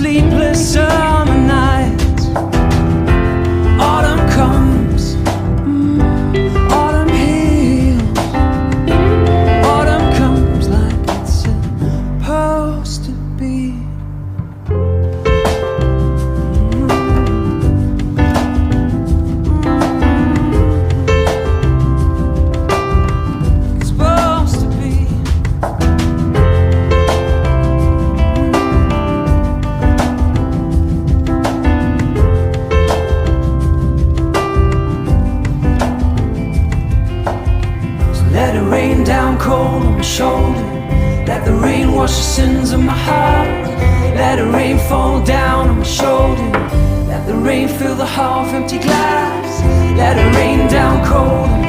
sleepless summer nights. Autumn comes, autumn heals. Autumn comes like it's supposed to be. It's supposed to be. Let it rain down cold on my shoulder. Let the rain wash the sins of my heart. Let it rain fall down on my shoulder. Let the rain fill the half empty glass. Let it rain down cold on my